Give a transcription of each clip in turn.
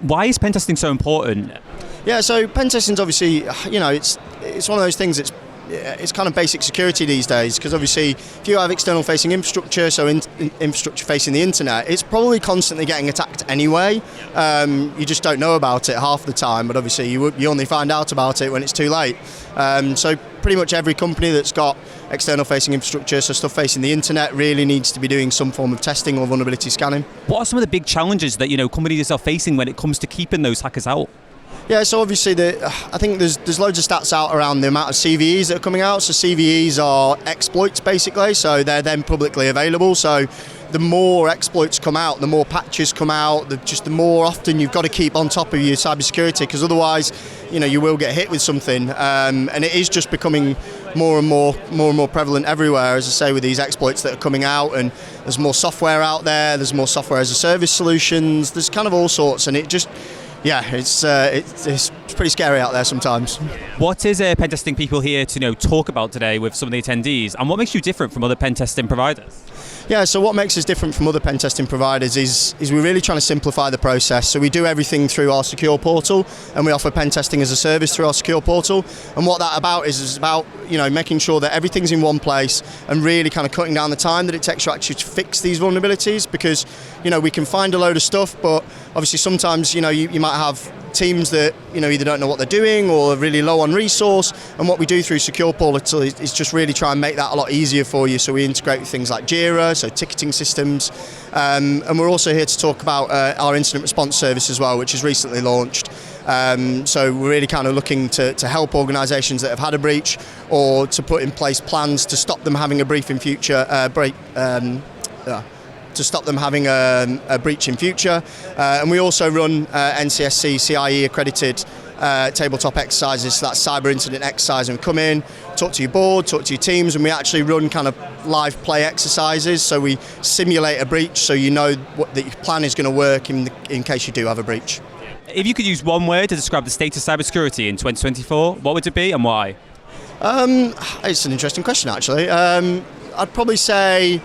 Why is pen testing so important? Yeah, so pen testing is obviously, it's one of those things that's it's kind of basic security these days, because obviously if you have external facing infrastructure, so infrastructure facing the internet, it's probably constantly getting attacked anyway. You just don't know about it half the time, but obviously you only find out about it when it's too late. So pretty much every company that's got external facing infrastructure, so stuff facing the internet, really needs to be doing some form of testing or vulnerability scanning. What are some of the big challenges that companies are facing when it comes to keeping those hackers out? Yeah, so obviously I think there's loads of stats out around the amount of CVEs that are coming out. So CVEs are exploits basically, so they're then publicly available. So the more exploits come out, the more patches come out, the more often you've got to keep on top of your cybersecurity, because otherwise, you will get hit with something. And it is just becoming more and more prevalent everywhere, as I say, with these exploits that are coming out, and there's more software out there, there's more software as a service solutions, there's kind of all sorts, and it just, yeah, it's pretty scary out there sometimes. What is Pentesting People here to talk about today with some of the attendees, and what makes you different from other pen testing providers? Yeah, so what makes us different from other pen testing providers is we're really trying to simplify the process. So we do everything through our SecurePortal, and we offer pen testing as a service through our SecurePortal. And what that is about making sure that everything's in one place and really kind of cutting down the time that it takes you actually to fix these vulnerabilities, because we can find a load of stuff, but obviously sometimes you might have teams that either don't know what they're doing or are really low on resource, and what we do through SecurePortal is just really try and make that a lot easier for you. So we integrate with things like Jira, so ticketing systems, and we're also here to talk about our incident response service as well, which is recently launched. So we're really kind of looking to help organisations that have had a breach, or to put in place plans to stop them having a breach in future. To stop them having a breach in future. And we also run NCSC CIE accredited tabletop exercises, so that's cyber incident exercise, and we come in, talk to your board, talk to your teams, and we actually run kind of live play exercises, so we simulate a breach so that your plan is going to work in case you do have a breach. If you could use one word to describe the state of cybersecurity in 2024, what would it be and why? It's an interesting question actually. I'd probably say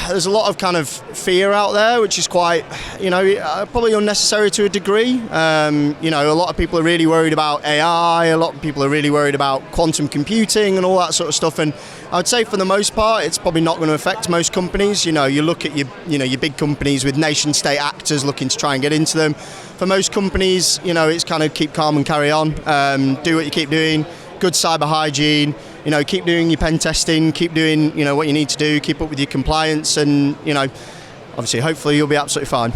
there's a lot of kind of fear out there, which is quite, probably unnecessary to a degree. A lot of people are really worried about AI, a lot of people are really worried about quantum computing and all that sort of stuff. And I would say for the most part, it's probably not going to affect most companies. You look at your big companies with nation state actors looking to try and get into them. For most companies, it's kind of keep calm and carry on, do what you keep doing, good cyber hygiene. Keep doing your pen testing, keep doing, what you need to do, keep up with your compliance, and, obviously, hopefully you'll be absolutely fine.